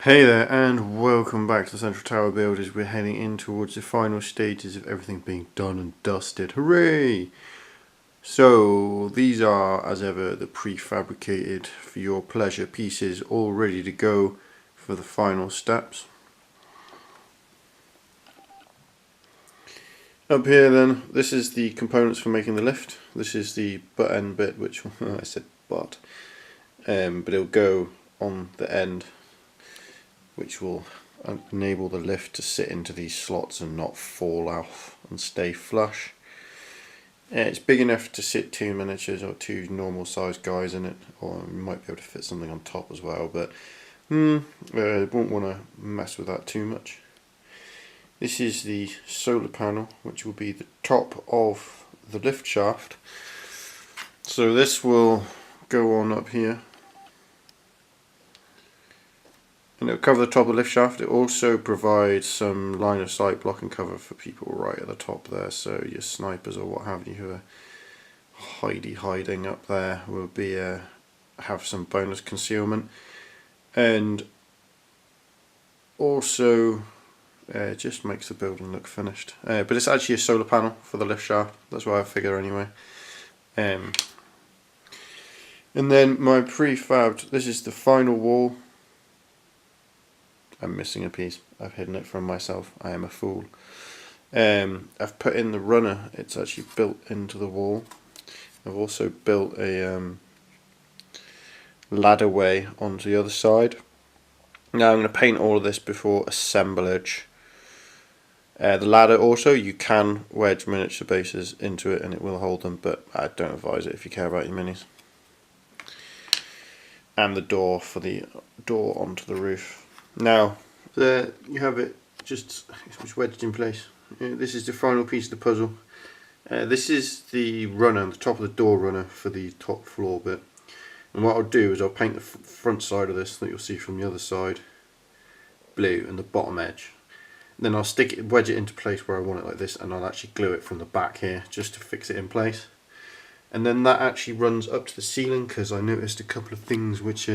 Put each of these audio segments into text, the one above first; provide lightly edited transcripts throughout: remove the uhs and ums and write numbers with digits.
Hey there, and welcome back to the Central Tower build as we're heading in towards the final stages of everything being done and dusted. Hooray! So, these are, as ever, the prefabricated for your pleasure pieces, all ready to go for the final steps. Up here then, this is the components for making the lift. This is the butt end bit, which I said butt, but it'll go on the end, which will enable the lift to sit into these slots and not fall off and stay flush. It's big enough to sit two miniatures or two normal sized guys in it, or you might be able to fit something on top as well, but won't want to mess with that too much. This is the solar panel, which will be the top of the lift shaft. So this will go on up here, and it'll cover the top of the lift shaft. It also provides some line of sight blocking cover for people right at the top there, so your snipers or what have you who are hiding up there will be have some bonus concealment, and also just makes the building look finished. But it's actually a solar panel for the lift shaft, that's what I figure anyway. And then my prefabbed, this is the final wall. I'm missing a piece, I've hidden it from myself, I am a fool. I've put in the runner, it's actually built into the wall. I've also built a ladderway onto the other side. Now I'm going to paint all of this before assemblage. The ladder also, you can wedge miniature bases into it and it will hold them, but I don't advise it if you care about your minis. And the door for the door onto the roof. Now, there you have it, just wedged in place. This is the final piece of the puzzle. This is the runner, the top of the door runner for the top floor bit. And what I'll do is I'll paint the front side of this that you'll see from the other side blue and the bottom edge. Then I'll wedge it into place where I want it like this, and I'll actually glue it from the back here just to fix it in place. And then that actually runs up to the ceiling, because I noticed a couple of things which,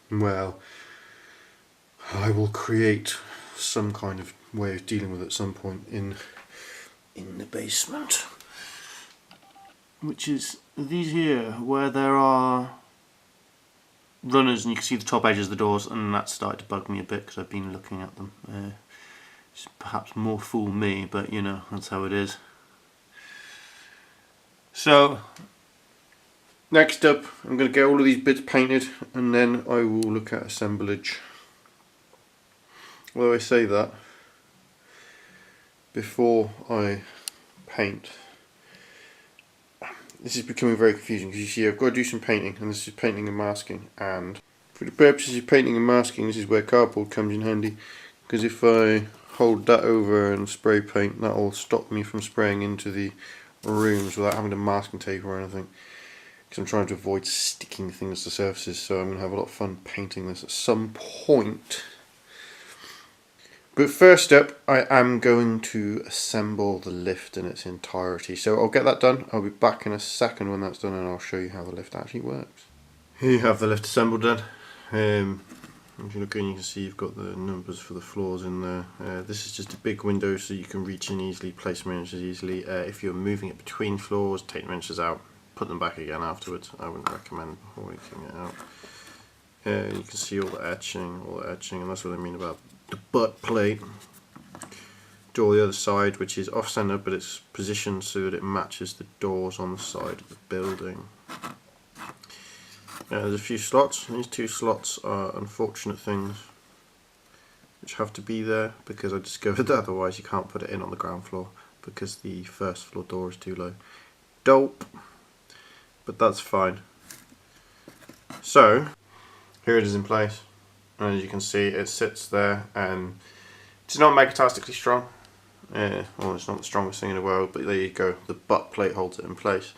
well, I will create some kind of way of dealing with at some point in the basement. Which is these here, where there are runners and you can see the top edges of the doors, and that started to bug me a bit because I've been looking at them. It's perhaps more fool me, but you know, that's how it is. So, next up, I'm going to get all of these bits painted, and then I will look at assemblage. Although I say that, before I paint, this is becoming very confusing, because you see I've got to do some painting, and this is painting and masking, and for the purposes of painting and masking, this is where cardboard comes in handy, because if I hold that over and spray paint, that will stop me from spraying into the rooms without having to masking tape or anything, because I'm trying to avoid sticking things to surfaces. So I'm going to have a lot of fun painting this at some point. But first up, I am going to assemble the lift in its entirety. So I'll get that done. I'll be back in a second when that's done, and I'll show you how the lift actually works. Here you have the lift assembled then. If you look in, you can see you've got the numbers for the floors in there. This is just a big window so you can reach in easily, place miniatures easily. If you're moving it between floors, take the miniatures out, put them back again afterwards. I wouldn't recommend hoiking it out. You can see all the etching, and that's what I mean about the butt plate. Door the other side, which is off center, but it's positioned so that it matches the doors on the side of the building. There's a few slots. These two slots are unfortunate things which have to be there, because I discovered that otherwise you can't put it in on the ground floor because the first floor door is too low. Dope, but that's fine. So here it is in place, and as you can see it sits there, and it's not megatastically strong. Well, it's not the strongest thing in the world, but there you go, the butt plate holds it in place.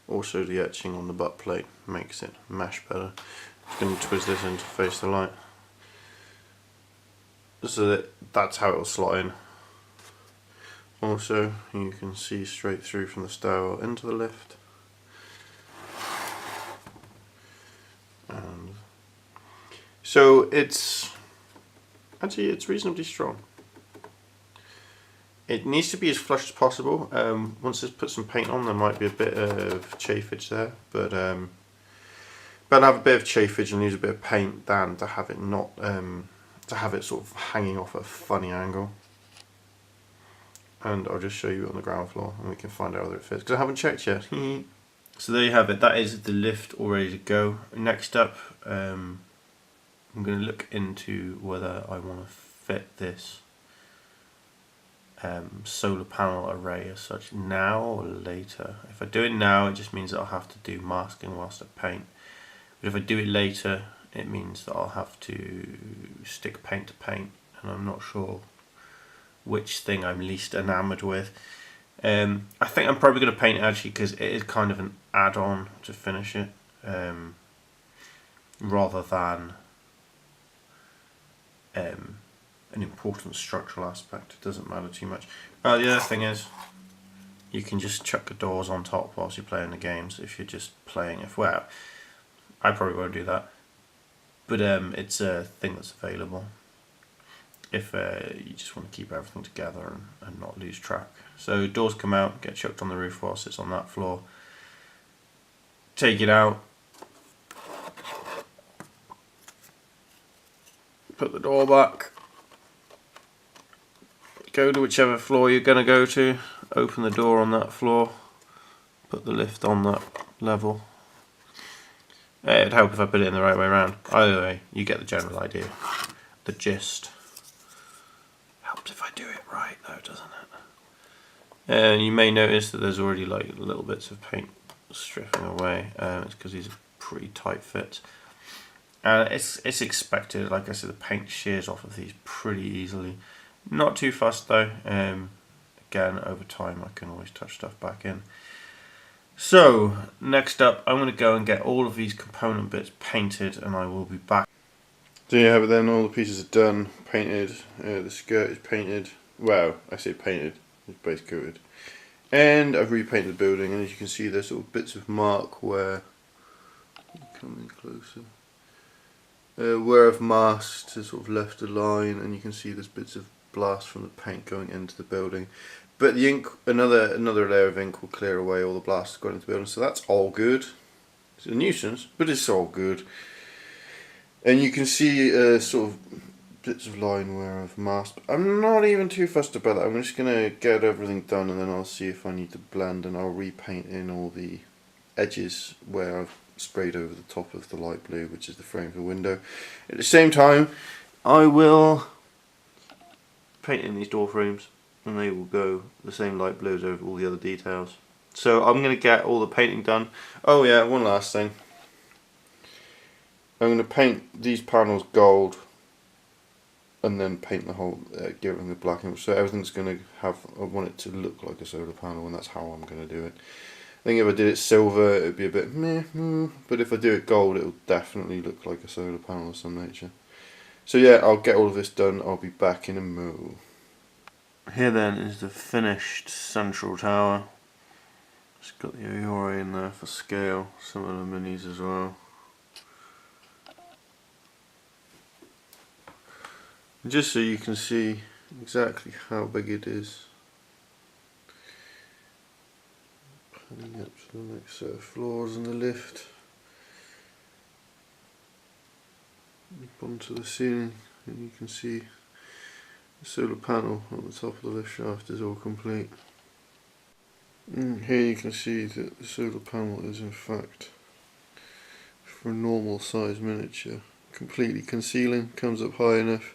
Also the etching on the butt plate makes it mesh better. I'm going to twist this in to face the light, so that's how it will slot in. Also you can see straight through from the stairwell into the lift. And so it's Actually, it's reasonably strong. It needs to be as flush as possible. Once it's put some paint on, there might be a bit of chafage there, but better have a bit of chafage and use a bit of paint than to have it not to have it sort of hanging off at a funny angle. And I'll just show you on the ground floor, and we can find out whether it fits, because I haven't checked yet. So there you have it. That is the lift all ready to go. Next up, I'm going to look into whether I want to fit this solar panel array as such now or later. If I do it now, it just means that I'll have to do masking whilst I paint. But if I do it later, it means that I'll have to stick paint to paint, and I'm not sure which thing I'm least enamoured with. I think I'm probably going to paint it actually, because it is kind of an add-on to finish it, rather than an important structural aspect. It doesn't matter too much. The other thing is, you can just chuck the doors on top whilst you're playing the games if you're just playing it. Well, I probably won't do that, but it's a thing that's available if you just want to keep everything together and not lose track. So doors come out, get chucked on the roof whilst it's on that floor. Take it out, put the door back, go to whichever floor you're going to go to, open the door on that floor, put the lift on that level. It'd help if I put it in the right way around. Either way, you get the general idea, the gist. Helps if I do it right though, doesn't it? And you may notice that there's already like little bits of paint stripping away. It's because these are pretty tight fits. It's expected. Like I said, the paint shears off of these pretty easily. Not too fussed though. Again, over time I can always touch stuff back in. So next up, I'm going to go and get all of these component bits painted, and I will be back. So you have it then, all the pieces are done, painted, the skirt is painted, well, I say painted, it's base coated. And I've repainted the building, and as you can see there's sort of bits of mark where, come in closer, where I've masked to sort of left a line, and you can see there's bits of blast from the paint going into the building. But the ink, another layer of ink will clear away all the blast going into the building, so that's all good. It's a nuisance, but it's all good. And you can see sort of bits of line where I've masked. I'm not even too fussed about that. I'm just going to get everything done, and then I'll see if I need to blend, and I'll repaint in all the edges where I've sprayed over the top of the light blue, which is the frame for the window. At the same time, I will paint in these door frames, and they will go the same light blues over all the other details. So I'm going to get all the painting done. Oh yeah, one last thing. I'm going to paint these panels gold, and then paint the whole, give them the black, so everything's going to have, I want it to look like a solar panel, and that's how I'm going to do it. I think if I did it silver it would be a bit meh, but if I do it gold it will definitely look like a solar panel of some nature. So yeah, I'll get all of this done, I'll be back in a mo. Here then is the finished central tower. It's got the Aurora in there for scale, some of the minis as well. Just so you can see exactly how big it is. Panning up to the next set of floors in the lift. Up onto the ceiling, and you can see the solar panel on the top of the lift shaft is all complete. And here you can see that the solar panel is in fact, for a normal size miniature, completely concealing, comes up high enough.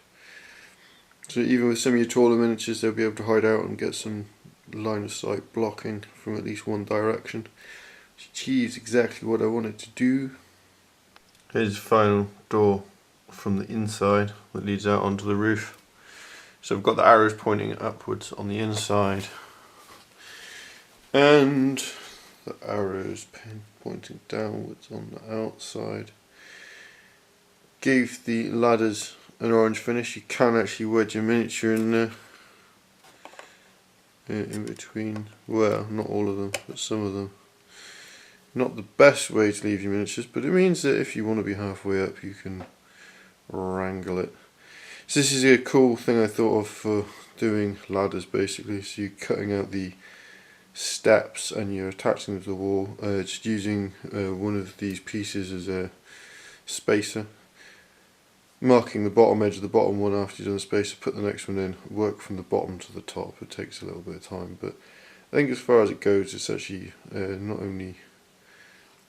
So even with some of your taller miniatures they'll be able to hide out and get some line of sight blocking from at least one direction. Which achieves exactly what I wanted to do. Here's the final door from the inside that leads out onto the roof. So I've got the arrows pointing upwards on the inside, and the arrows pointing downwards on the outside. Gave the ladders an orange finish. You can actually wedge a miniature in there, in between, well, not all of them, but some of them. Not the best way to leave your miniatures, but it means that if you want to be halfway up you can wrangle it. So this is a cool thing I thought of for doing ladders basically. So you're cutting out the steps and you're attaching them to the wall, just using one of these pieces as a spacer, marking the bottom edge of the bottom one after you've done the spacer, put the next one in, work from the bottom to the top. It takes a little bit of time, but I think as far as it goes, it's actually not only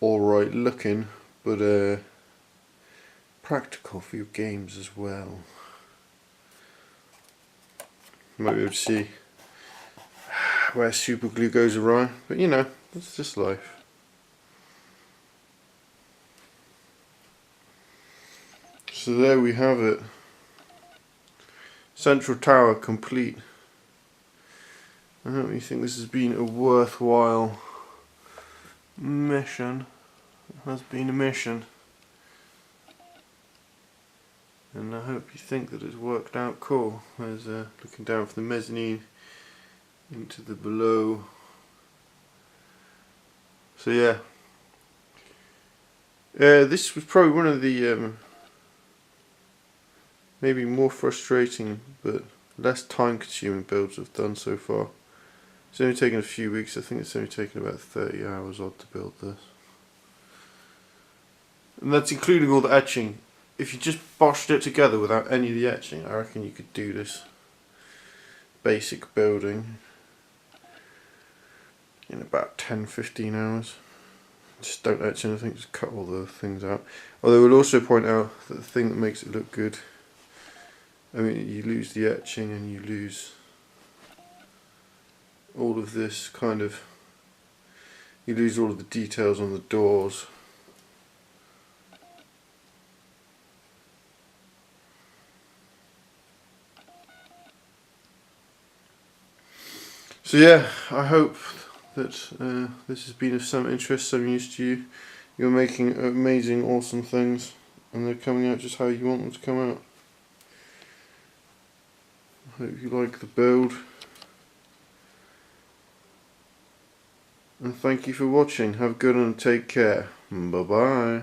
alright looking, but practical for your games as well. You might be able to see where super glue goes awry, but you know, that's just life. So there we have it. Central tower complete. I hope you think this has been a worthwhile mission. It has been a mission. And I hope you think that it's worked out cool. There's looking down from the mezzanine into the below. So yeah. This was probably one of the maybe more frustrating but less time consuming builds I've done so far. It's only taken a few weeks. I think it's only taken about 30 hours odd to build this. And that's including all the etching. If you just boshed it together without any of the etching, I reckon you could do this basic building in about 10-15 hours. Just don't etch anything, just cut all the things out. Although I would also point out that the thing that makes it look good, I mean, you lose the etching and you lose all of this kind of, you lose all of the details on the doors. So yeah, I hope that this has been of some interest, some use to you. You're making amazing, awesome things, and they're coming out just how you want them to come out. I hope you like the build, and thank you for watching. Have a good one and take care. Bye bye.